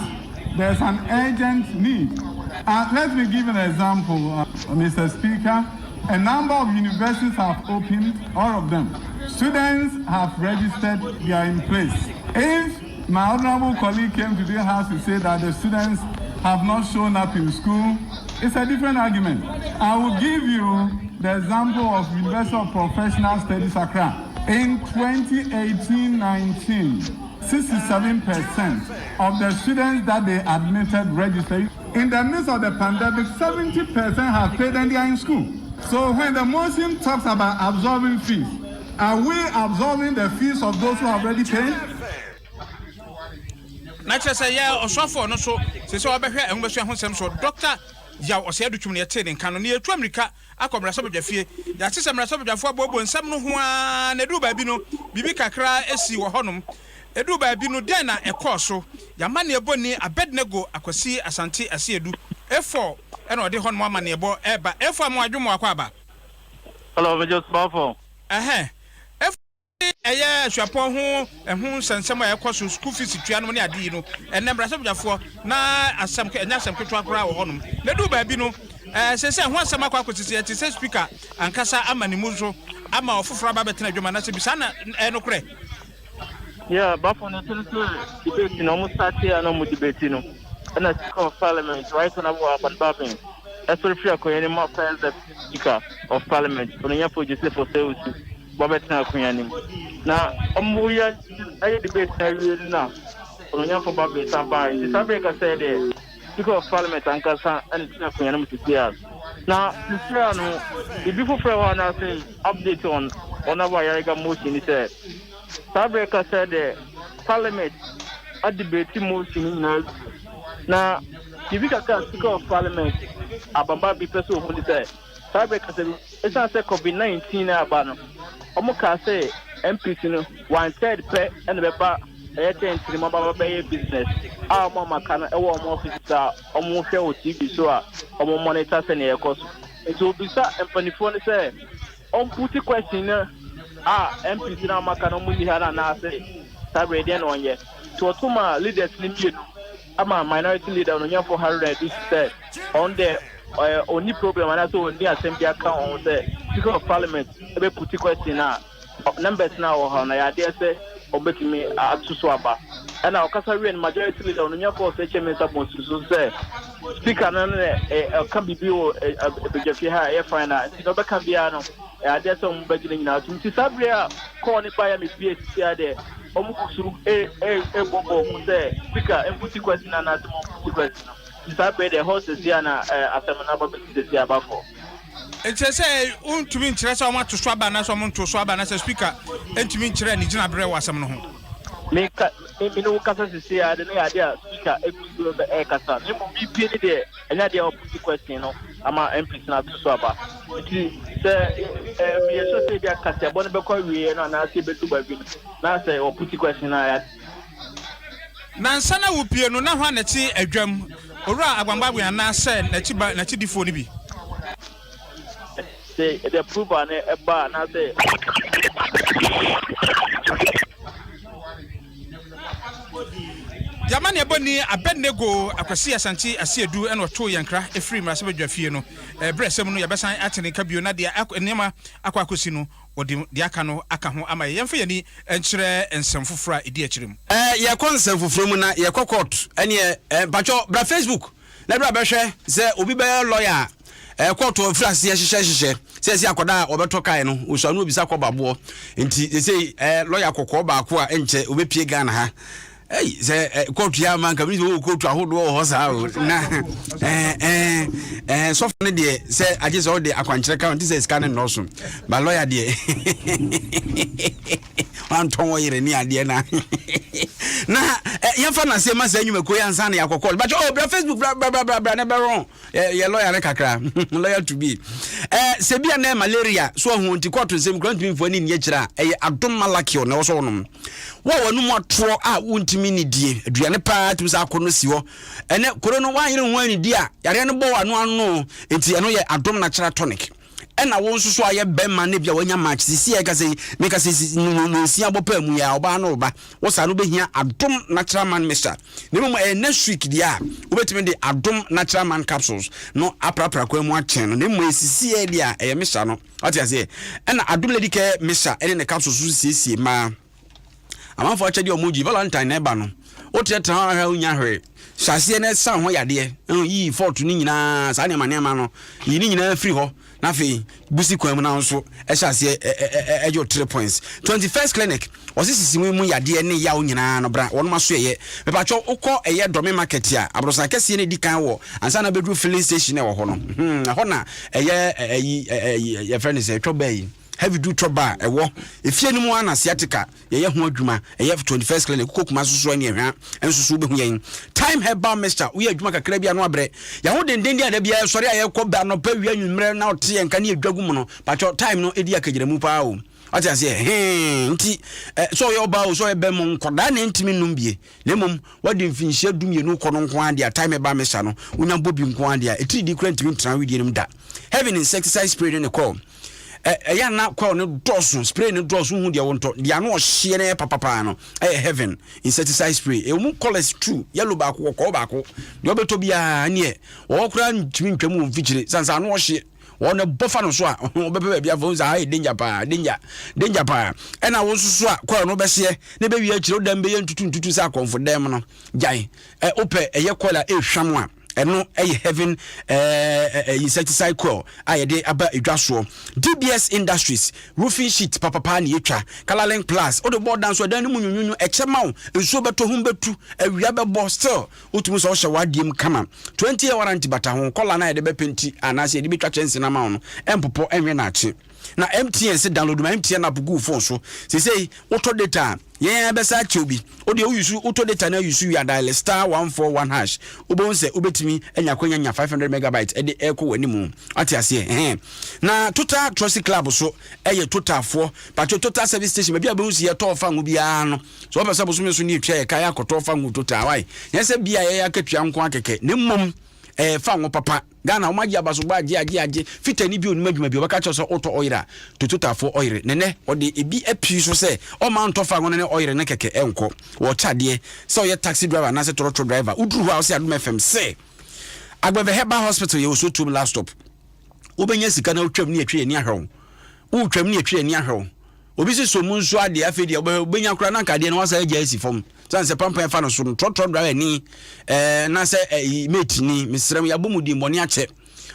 there's an urgent need. Let me give an example, Mr. Speaker. A number of universities have opened, all of them. Students have registered, they are in place. If my honorable colleague came to the house to say that the students have not shown up in school, it's a different argument. I will give you the example of University of Professional Studies Accra. In 2018-19, 67% of the students that they admitted registered. In the midst of the pandemic, 70% have paid and they are in school. So when the motion talks about absorbing fees, are we absorbing the fees of those who have already paid? Nature say yeah, osofo no so se obehwe engbesu ahonsem so Dr. Yaw Osaya Dutum ne yete ne kanu ne etu America akomra sobodwafie ya sese mra sobodwafo abobo nsem no ho a na du ba bi no bibi kakra esi wo honom edu ba bi no den na ekọ so yama ne ebo ni Abednego Akwasi Asante Asiedu E4 e na ode hon mo ama ne ebo eba E4 mo adwo mo akwa aba. Hello, we just powerful. Eye hwapo ho ehun sensem a ekọ so school fees tua no ne ade no enebra sabjafo na asam enya asam ketwa kora wo honum na du ba bi no sese ho asam akwa akotisi eti se speaker ankasa ama ne muzo ama ofoforo aba betena dwuma na se bisa na no kore. Yeah, but for the debate no mo start here no mo debate no na speaker of parliament right on about babin especially free akoyani ma the speaker of parliament onya for Joseph for sales babetena akoyani na omuya ayi debate na really na onya for babin samba the sabeka said there speaker of parliament ankasa and tina akoyani mo tisia na tisia no the before for one na say update on our yariga motion is said Sabeka said the parliament a debate motion na Kivika speaker of parliament ababa bi person who say Sabeka said it's not COVID-19 abano omuka say MPs no 1/3 pe and beba e ten three baba be business a mo makana e wo mo office a omo hwe o TV so a omo monitor say na ekoso so bisa empanifo ne say on put question MPs na maka no muni hana na say sabre dey no onye to otuma leaders ni mienu ama minority leader no nya for 100 this said on the only problem and so on the assembly account on say speaker of parliament e be put question na numbers na wo ha na ya dey say obetimi atuso aba and our kasa we majority leader no nya for say chairman support so say speaker na can be o bejafi ha e final no be can be ano I just on beginning now to Sabria corner by me PhD there. Omukusuru bombo say speaker and put question and at the question. Sabria the horses here na asemana be the abafo. It say to me interest want to swaba na so to swaba na speaker entimi nkyere ni gina bre wasam no ho. Me no kasa sisi ya de na idea speaker ekusu be kasa. Me mo bi pie ni de enya de put question no ama MPs na to swaba. It say we so say dia Kasiebo no be kwa wie no na say betu ba bi na say o put question na ya na nsana wo pie no na hwa na ti adwam owura agbambabu ya na say na chi difo ni bi say the approval na e ba na say Yamani eboni Abednego Akwasi Asante Asiedu eno to yankra efiri mrase badwafie no bresem no yabesan atene kabio na de enema akwakosi no wodi de aka no aka ho ama yemfa yani enkyere ensemfofora edi akirem ye konsemfoforo mu na ye court ene bacho bra Facebook na bra behwe se obi be lawyer court of France ye hyehyehye se akoda obeto kai no usanu obisa kwababo nti se lawyer kokko ba ko a enche obepie Ghana ha hey say court ya man ka mi wo court ahodo ho sa na so fane de say aje so de akwankyere ka nti say scan no so ba lawyer de wan ton wo yire ni ade na na yemfa na say ma say nyumako ya nsa na yakokol ba oh bra Facebook bra na beron ye lawyer ne kakra lawyer to be se bia na malaria so ho nti court nsem grant me fo ni nye kira Adom malakio na wo so wonom wo wonu mo atro a untimi ni die aduane pa tum sa akono si ho ene koro no wan yire ho ani die a yare no bo wanu anu enti eno ye Adom natural tonic ena wo nso so aye bema ne bia wanya match sisi e ka sei me ka sei no si abopa mu ya oba na oba wo sa no behia Adom natural man mixture ne mo next week dia wo betimi de Adom natural man capsules no aprapra kwa mu achen no ne mo sisi e dia e mixture no ati ase ena Adom lady care mixture ene ne capsules so sisi ma amanfo achedi omuji Valentine na eba no otieta ha unya hwe hyase na sa ho yade yi fort ni nyina sa ne mane ma no yi ni nyina free ho na fe busi kwam na nso hyase ejo 3 points 21st clinic osisi mu yade ne ya nyina no bra won maso ye mepacho ukọ eye dome market a abrosa kese ne dikan wo ansa na bedru filling station e wo ho no ho na eye friend say twoba yi heavy do trouble ewo efie ni mu ana sciatica ye ho adwuma ye 21st clinic kokuma susu ani ehwa ensusu be hu yen time herbal mixture we adwuma kakra bia no abre ya ho denden dia da bia sori aye ko ba no pa wi anwumre na ote enka ne adwagu mu no pacho time no edi akagire mu pa o ati ase nti so yo ba o so e be mu nkoda na ntimi numbie lemom wadi mfinhia dumie no kono nko ade a time herbal mixture no unya bobi nko ade a etiri di kura ntimi ntran wi di nim da having insecticide spray ne call ya na kwa no dosu spray no dosu hu dia wonto dia no ohye ne papa no heaven insecticide spray e mu colors true yellow ba ko ba ko de obeto bia ne o kura ntimi ntwam wo mfikyire sansa no ohye wona bofa no so a obebe bia fo za danger pa na wo susu a kwa no behye ne be wi akire odam be ntutu sa konfo dem no jai ope eye kola ehwam a eno heaven insecticide coil ayede aba edwaso DBS Industries roofing sheet papa na yetwa Colorlink Plus o de board dance so dan mu nyunyu echema enso beto hum betu awia bebo still otumu so hye wadiem kama 20 year warranty bata ho color na yede be penti anase yede betwa chense na ma no empopo enwe na achi na MTN se download ma MTN app go phone so say auto data yen abesa achobi o de use auto data na use ya dial *141# ubonse ubetimi enya kwanya 500 megabytes e de eko wanimu ati ase na total trust club so eye total for pacho total service station bia be usi ye to fa ngu bia no so obesa boso me so ni etwa ye kai akoto fa ngu total why yen se bia ye akatua nko akeke ne mmom fa nwo papa Ghana omaji abaso ba age fitani bi onuma dwuma bi obaka cho so auto oil to total for oil nene odi ebi api so se o ma ntofa ngo ne oil ne keke enko wo chade so ye taxi driver na se trotro driver uduru ha o se Adom FM se agbebe heba hospital ye so tum last stop obenya sika na otwam ne atwe ni ahwe wo twam ne atwe ni ahwe obi se so mu nso ade afedi obenya kura na nkade na wasa agya asi fom sanse pampa fa no so trotro driver ni na se mate ni misrem ya bomu di mboni ache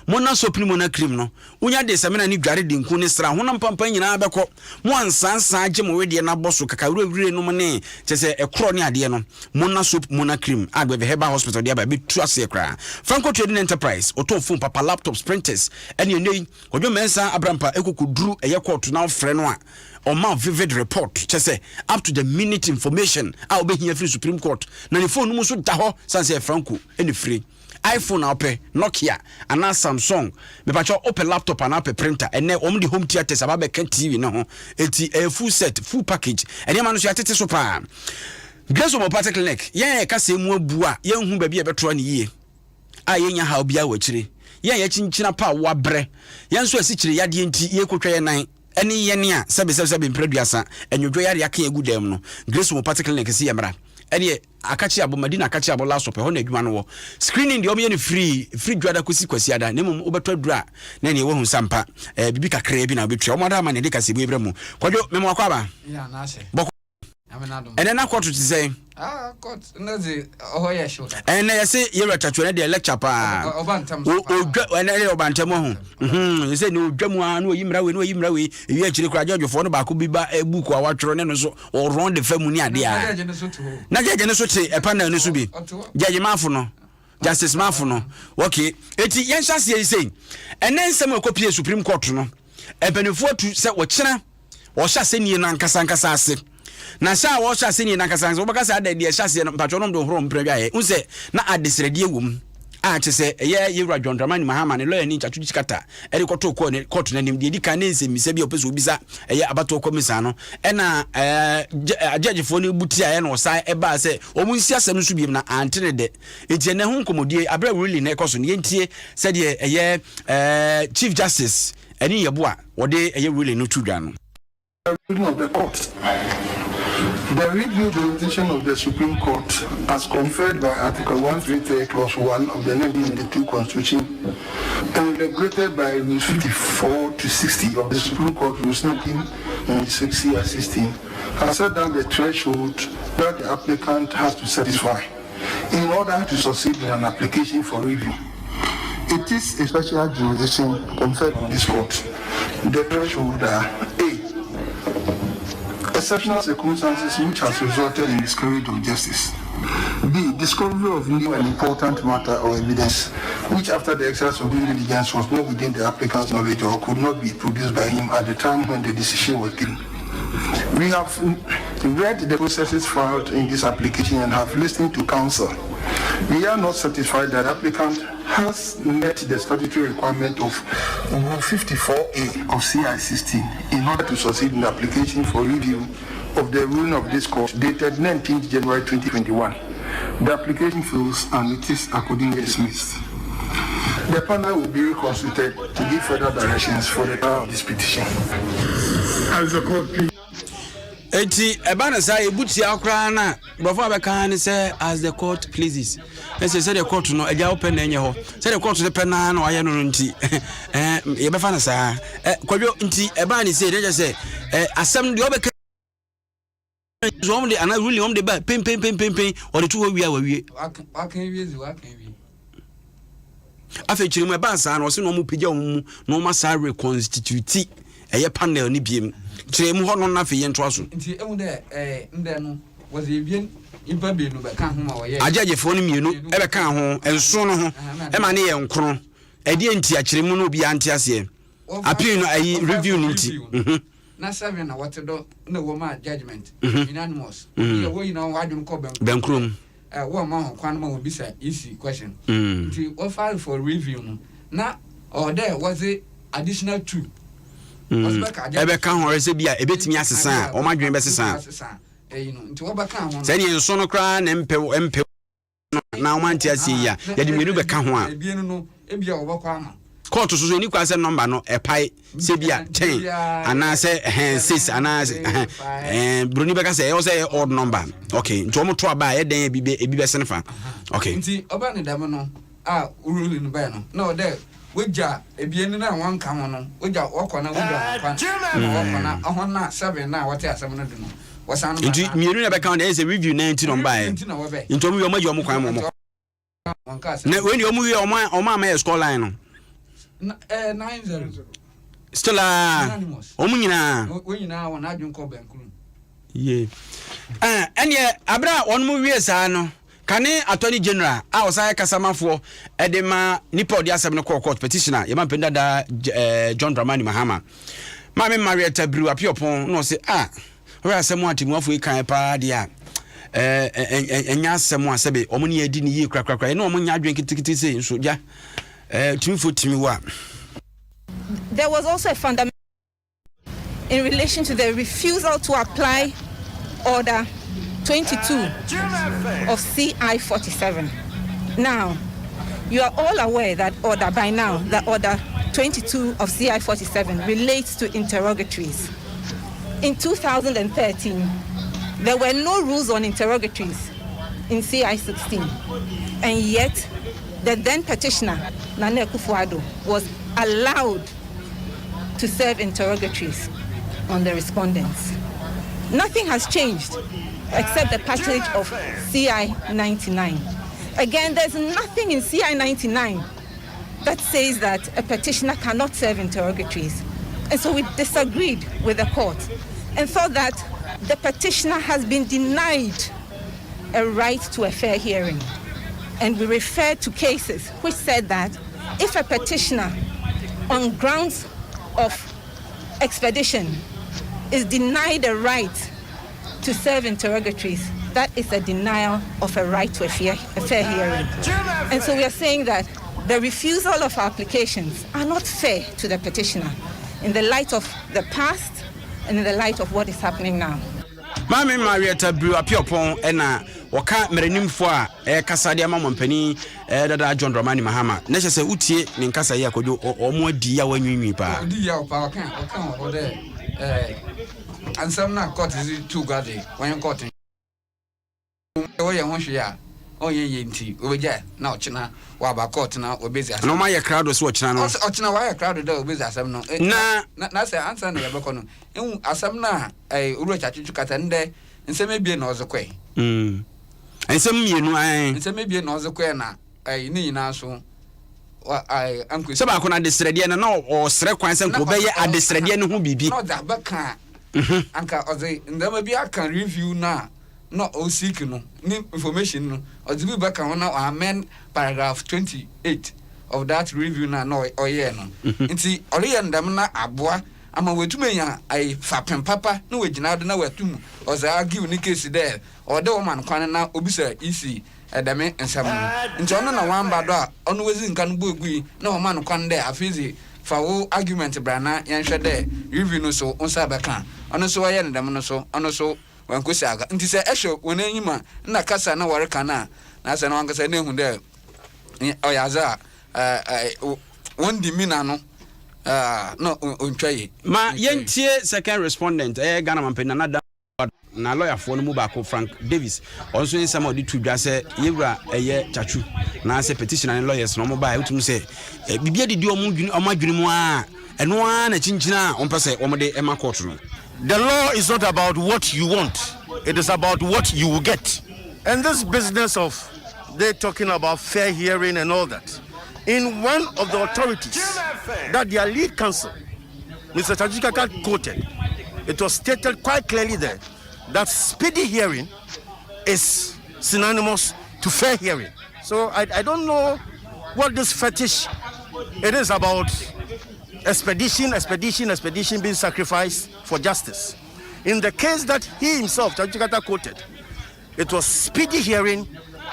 mona sopni mona cream no unya de semena ni dware de nku ni sra honam pampa nyina beko mo ansansa age mo wede na boso kakawure no ne chese ekro ni ade no mona sop mona cream agbebe heba hospital de aba be tu ase kra Franco Trading Enterprise auto phone papa laptops printers ene nei odwo mensa abrampa ekokuduru eye court na ofre no a oma vivid report chese up to the minute information a obehia free Supreme Court na ni phone mu so da ho sanse Franco ene free iPhone ope Nokia ana Samsung me pacho ope laptop ana ope printer ene the home theater sababe kan TV no ho eti full set full package ene ma no so atete so pa Grace Mo Party Clinic ye ka se mu abu a ye hu ba bi e betro ne yie a ye nya ha obi a wachire ye chinchina pa wabre ye nso asichire yade enti ye kotwa ye nan ene ye ne a sebe mpraduasa enwodwo yare aka egu dem no Grace Mo Party Clinic se yemra ene akachi abo madina akachi abo last ho na adwuma no wo screening de omo ye ne free dwada kosi kwasi ada ne mum obeto adura na ne wo hu sampa bibi kakra bi na obetwa omo da ma ne de Kasiebo ebremu kwadwo memo akwa ba ya na ase Adom ene na kwatu ti say court nazi ohoya shoda ene yese yero tatwe de lecture pa obantam ene obantam ho yese ni odwamu a na oyimra we ewi akire kura jojofo no ba ko biba book a watworo ne no so oron de famu ni ade a na jeje ne so te panel ne so bi jeje mafo no justice mafo no okay eti yen hyase yese ene nsem akopie Supreme Court no ebenefo tu se wo kira wo hyase ni na nkasa ase na sha wo sha sini na kasanze obakasa ada de sha se no mpacho no do horo mpredwa ye unse na adesrede ewum a chese ye yewra John Dramani Mahama ne lawyer ni chachu chikata eri koto ko ne court na nim de di kan nse mise bi opeso obisa ye abato komisa no e na judge fo ne buti a ye no sai e ba se omunsi asem so biem na antene de enti ne hu nkomodie abra really na ekoso ne yentie se de ye Chief Justice eni yeboa wode ye really no tudwa no of the court. The review jurisdiction of the Supreme Court, as conferred by Article 133 Clause 1 of the 1992 Constitution, and regulated by Rules 54 to 60 of the Supreme Court Rules 1996 as 16, has set down the threshold that the applicant has to satisfy in order to succeed in an application for review. It is a special jurisdiction conferred on this court. The threshold are A. Exceptional circumstances which has resulted in miscarriage of justice. B. discovery of new and important matter or evidence, which after the exercise of due diligence was not within the applicant's knowledge or could not be produced by him at the time when the decision was given. We have read the processes filed in this application and have listened to counsel. We are not satisfied that the applicant has met the statutory requirement of Rule 54A of CI16 in order to succeed in the application for review of the ruling of this court dated 19th January 2021. The application fails and it is accordingly dismissed. The panel will be reconstituted to give further directions for the trial of this petition. As the court please. Eti ebana say ebuti akra na brofo abeka ne say as the court pleases. Say the court no eja open na enye ho. Say the court de pen na oye no nti ye befa na sa kwadwo nti ebana say dey say asem de obeka zo de ana really de ba pem or the two we are we afa chirimu eba sa na o se no mu pija mu no ma sa reconstitute eye panel ni biem chirimu ho no na fe ye nto so nti emu de nde no was ebien impa be no be kan ho ma wo ye ajaje fo no mienu e be kan ho enso no ho e ma ne ye nkro e de nti a chirimu no bi ante ase appeal no ayi review no nti na 7 na what do na wo ma judgment unanimous ye wo yi na wo adwon ko benkrom wo ma ho kwan ma wo bisa easy question nti we file for review no na or there was a additional 2 ebe kan ho rese bia ebetimi asesa o madwen be sesa nti wo ba kan ho se ne nso no kra na mpe na o manti ase ya ya de menu be kan ho a ebien no ebia wo ba kwa ama court so ni kwa se number no epai se bia 10 ana se 6 ana bruni be ka se o se odd number okay nti o mo to aba e den ebi be senefa okay nti oba ne dam no a uruli no ba no no there wejja ebien na wan ka ho no wejja okona wejja okona ohona 7 na wote asem no do no wasan no nti mienu na be ka there is a review 19 number nti o mo yo mo kwan mo na when you mo wi o ma score line no 9-0 still omu nyina won adwon ko benkuru ye ene abra won mu wie saa no kane attorney general a osai kasamafo edema nipa odi asem no court petitioner yema mpenda da John Dramani Mahama mame Marieta Bru apiopon no se ora asem atimu afo ikan pa dia enya asem asebe omuni edi ni yi krakrakra ene omunya adwen kitikiti se nso ja There was also a fundamental in relation to the refusal to apply Order 22 of CI 47. Now, you are all aware that Order 22 of CI 47 relates to interrogatories. In 2013, there were no rules on interrogatories in CI 16, and yet the then petitioner, Naket Kasiebo, was allowed to serve interrogatories on the respondents. Nothing has changed except the passage of CI 99. Again, there's nothing in CI 99 that says that a petitioner cannot serve interrogatories. And so we disagreed with the court and thought that the petitioner has been denied a right to a fair hearing. And we referred to cases which said that if a petitioner on grounds of expedition is denied a right to serve interrogatories, that is a denial of a right to a fair hearing. And so we are saying that the refusal of our applications are not fair to the petitioner in the light of the past and in the light of what is happening now. Mame Marieta Bru apiopon ena waka merenimfo a kasa de amamon pani dada John Dramani Mahama na se utie ne nkasa ye akodo omo adi ya wanwinwi pa odi ya pa waka o de ansam na court is too gade when court o ye won hwe ya o ye nti obeja na ochina wa ba court na obezi asem no ma ye crowd so ochina no ochina wa ye crowd da obezi asem no na se answer na ye beko no en asem na uru chachichu kata nde nsem ebie na ozokwe nsem mienu nsem ebie na ozokwe na ni nyina so anko se ba ko na desrede na o sre kwan se ko be ye adesrede ne ho bibi no da baka anka oze ndama bi aka review na no o seek no ni information no o di back on na amend paragraph 28 of that review na no oye no nti oriye ndam na aboa ama wetumenya ai fapem papa na wegina do na watum o za give ni case there o de woman kwan na obisa isi edame nsam nti ono na wamba do a ono wezi nka no bogui na woman kwan there afizi fa wo argument brana yenhwe there review no so onsa beka ono so oye ndam no so ono so wankosi aga nti se ehwe wonanyima na kasa na woreka na se na wankasa na ehu there oyaza wondi mina no no ontwaye ma yentie second respondent Ghana mampena na lawyer for no mubako Frank Davis also in some of the two say yewra chachu na say petition and lawyers no mobile utum say bibia de omadwene mu a eno a na chinchina ompese omode ema court no. The law is not about what you want, it is about what you will get. And this business of they talking about fair hearing and all that, in one of the authorities that their lead counsel, Mr. Tajikaka, quoted, it was stated quite clearly there that speedy hearing is synonymous to fair hearing. So I don't know what this fetish it is about. Expedition being sacrificed for justice. In the case that he himself, Tajikata, quoted, it was speedy hearing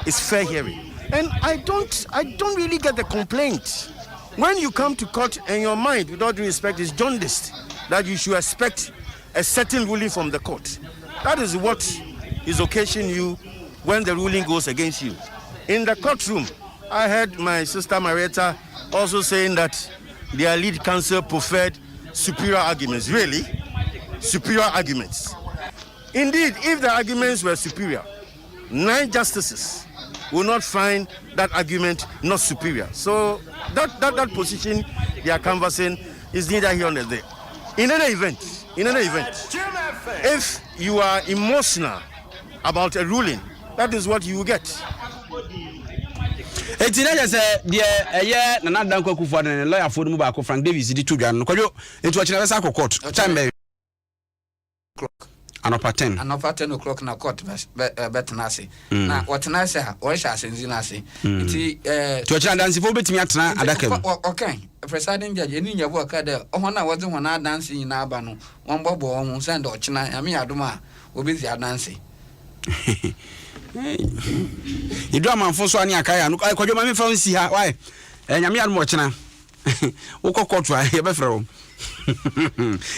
is fair hearing. And I don't really get the complaint. When you come to court and your mind, with all due respect, is jaundiced, that you should expect a certain ruling from the court. That is what is occasioning you when the ruling goes against you. In the courtroom, I heard my sister Marietta also saying that their lead counsel preferred superior arguments. Really? Superior arguments. Indeed, if the arguments were superior, 9 justices will not find that argument not superior. So that position they are canvassing is neither here nor there. In any event, if you are emotional about a ruling, that is what you will get. Etina say the na nadan kwakufu na lawyer for mu ba ko Frank Davis di tudwa no kwadwo etu achina besa ko court time be clock anopa 10 o'clock na court betenase na watenase ha o sha asenzi na ase nti tu achina dansi fo betimi atena adaka mu okay presiding judge eni nyabo aka de ho na wode ho na dansi nyina aba no won bobo ho send ochina ya me adoma obezi adansi Idu amanfo so ani akaya no kwadwo ma me fa nsi ha why nyame anu ochina ukokotu a ye befre wo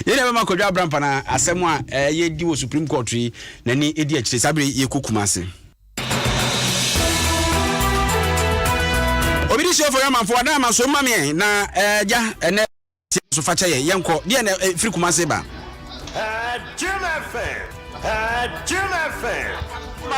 yene be makwadwo abrampa na asem a ye di wo Supreme Court yi na ni edi akire sabre ye kokuma ase obidi shefo ya manfo ada ma so mame na ja ene so facha ye yenko de na free kuma ase ba Jim FM.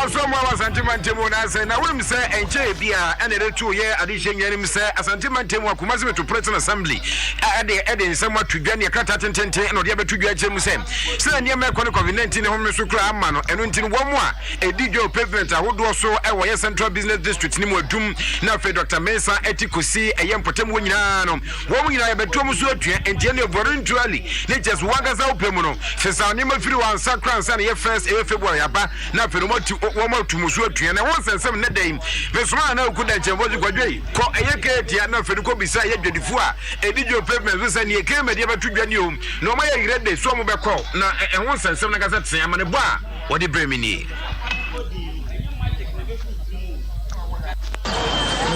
From our sentiment, I say, now, we say, and JBA, and the 2 year addition, and say, a sentiment Kumasi to President Assembly. Adding somewhat to Ganya Katan and or the other 2 year James. Send your COVID-19 home Sukra Mano, and until 1 more, a digital pavement, I would also a Central Business District, Nimo Doom, now for Dr. Mesa, Etikusi, a young Potem Winano, woman I have a Tomusu, and Jenny voluntarily, they just wagas out Pemono, Fesanima Firu and Sakran, Sunny, first February, now for one more to Musuatu, and I want to say, net day. Vesman now could have was graduate. Call a year, not for the Cobisa, yet the Fua, a digital pavement, this and ye came at the other 2 years. No, my read the swam back call. Now, and once and some like I said, I'm on a bar. What did bring me?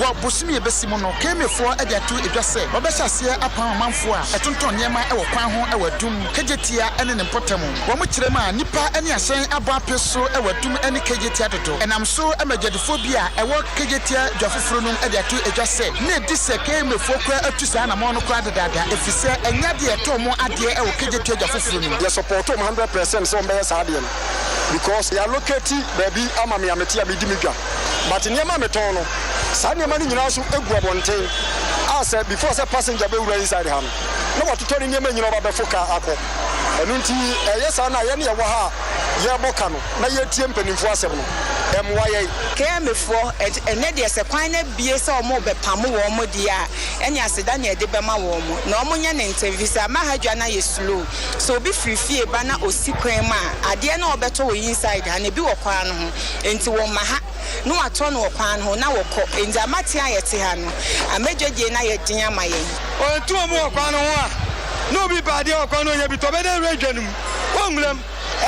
Wa bosumi ebesimo no keme fo adia tu edwase obesha se apan manfo a etonton nyema e wo kwan ho e wadum kejetia ene ne potem wo mo kirema nipa ene ahyen abo apeso e wadum ene kejetia toto enam so emagedefo bia e wo kejetia dwafoforo no adia tu edwase na edise keme fo kwa atusa na mo no kwa dada efise enya de to mo ade e wo kejetia dwafoforo no they support 100% so mbe sa ade no because they are located baby amami ameti abidimidwa but nyema meton no Sanya mani nyina so egu abonten asa before say passenger be wura inside ham no what to tell nyema nyina ba be foka akọ enu nti yes na ye na ye wo ha ye boka no na ye tie mpanimfo asem no emwaye KMFo ene de se kwan na bie se omo be pamo wo mo dia ene aseda na ede be ma wo mo na omo nya na interview sa ma hadwa na ye slow so obi frifie ba na osi kwan ma ade na obeto wo inside ha na bi wo kwan no ho enti wo ma ha no ato no wo kwan ho na wo ko enti amate ayete ha no amedwedie na ye din amaye o tu omo wo kwan no ho a no bi ba de wo kwan no ye bi to be de redwanum wonglem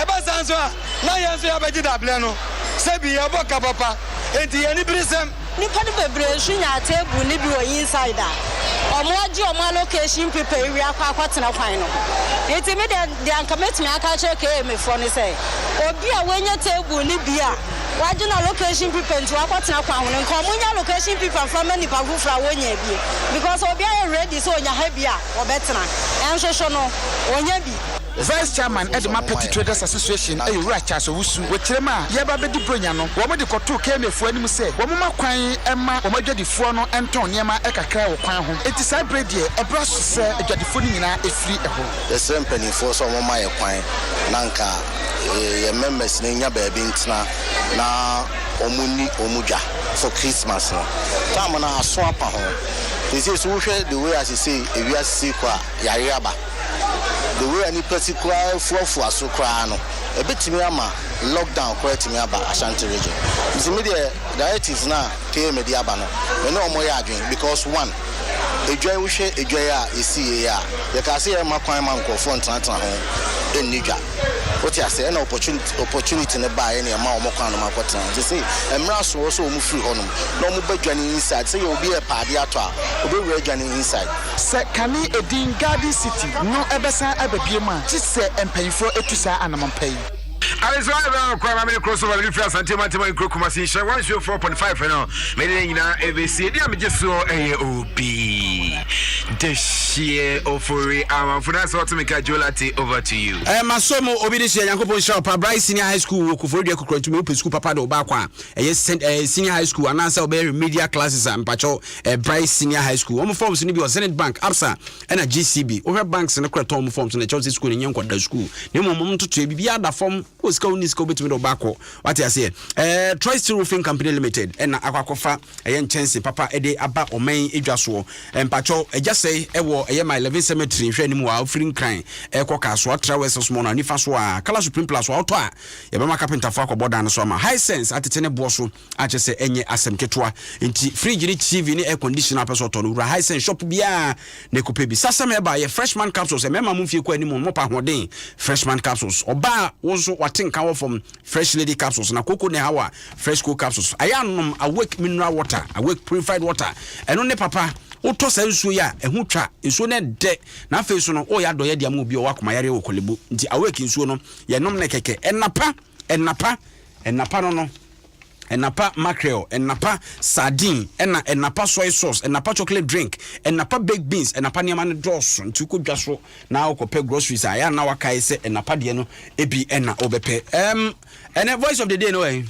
eba sanso a na ye nso ya be gidable no sebi ya boka papa enti ye ni brisem ni padi bebre shunya table ni bi wo inside a omo agi omo location people wi akwa tena kwan no enti me de anka metimi aka che KMFo ni say obi a wenye table ni bi a waji na location people nti akwa tena kwan ho nko omo nya location people from any pagufra wonya bi because obi a ready so onya ha bi a obetena enso so no onya bi Vice Chairman Edma Petty Traders Association Ewura Charles Owusu wekyerema yeba bedi bronya no wo mode koto KMFo anim se wo mama kwan ema wo madwadifo no enton niema ekakra wo kwan ho enti sai bredie ebra so se adwadifo ni nyina efiri eho yesem penifo so wo mama ye kwan nanka ye members ni nya ba bi ntina na omuni omudwa for Christmas no tam na aso apa ho this is wo hwe the way as you say ewia see kwa yare aba the way any particular for so cry no a bit me ama lockdown quite me aba Ashanti region the media directives na KM media aba no we no mo ya adwen because one edwan wo hwe edwan a esi ya ye ka se e makwan man nkofo ntanta ho enidwa what you say an opportunity ne buy any amount mo kwan no makotan you see emra so mo free honum no mo badwan inside say you be a party ato a obi we adwan inside se kani edin garden city no ebesa ababiema ti se empayifo etusa anamampai Alice River, Kwame crossover with Fras and Timothy Kumasi, 104.5 now. Medina, ABC, the Amageso AOB. The sheer offer, for us, what to make a jolati over to you. Masomo Obidisi Yankopo Shop, Bryce Senior High School, Kufodia Kukratu, School Papa do Bakwa, Senior High School, and answer Berry media classes and Pacho, Bryce Senior High School. Home forms in the Senate Bank, ABSA, and a GCB. Over banks and a home forms in the Chelsea School in Yanko School. No moment to be other form. Was going to go between Obako. What I say, Troy's Roofing Company Limited, and Aquacofa, a young chance, Papa Ede Abba or Main Ijaswo, and Pacho, just say, a my 11 cemetery, Frenimo, offering crime, Equacaswa, Travels of Mona, Nifaswa, Color Supreme Plus, or Toa, Yabama Carpenter Fako Bodan Soma, High Sense at the Tene Bosso, I just say, any Asem Ketua, into free TV in air conditioner person, High Sense Shop Bia, Nekopebi, Sasame by a freshman capsules, a member move you quite anymore, Mopa Hodin, freshman capsules, or bar also what think come from fresh lady capsules na cocoa ne hawa fresh cool capsules ayanum awake mineral water awake purified water eno ne papa oto sa nsuo ya ehu twa nsuo ne de na afi so no o ya doye dia mu bi o wakoma yare wo kolebu nti awake nsuo no ye nom ne keke enapa no enapa mackerel, enapa sardine, enapa soy sauce, enapa chocolate drink, enapa baked beans, enapa niamane dross. Ntuko jasro na okope groceries. Aya na wakai se enapa dieno ebi ena obepe. And a voice of the day no eh.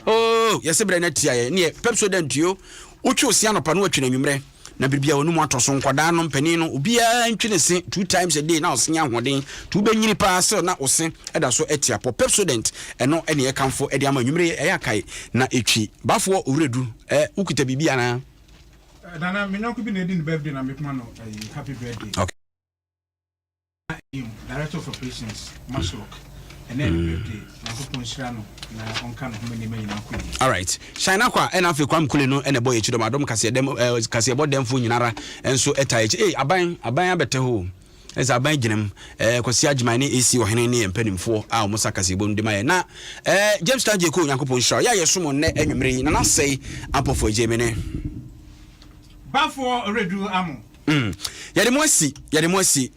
Oh, yes, Brenetia near Pepsodent you. Uchu siano panu chine na bibia wonu mu atoso nkwada no mpani no obia ntwene se 2 times a day na osenya hoden to benyini pa se na ose eda so etiapo Pepsodent eno ene ye kanfo ede ama nwumre eyakai na etwi bafo uredu ukuta bibia na dana menyanko bi na edi ne birthday na mekuma no happy birthday. Okay. Director of Operations Maslock and then birthday all right shine kwa ena afi kwa mkule no ene boy echido Adom Kasiebo dem fu nyinara enso eta aban abete ho eza aban ginem kwasi agima ni AC ohene ni empanimfo a Musa Kasiebo ndi maye na James Taje ko Yakopon Shaw ya yesomo ne enwumre na sei apofo jemene bafo redu amo yade mo asi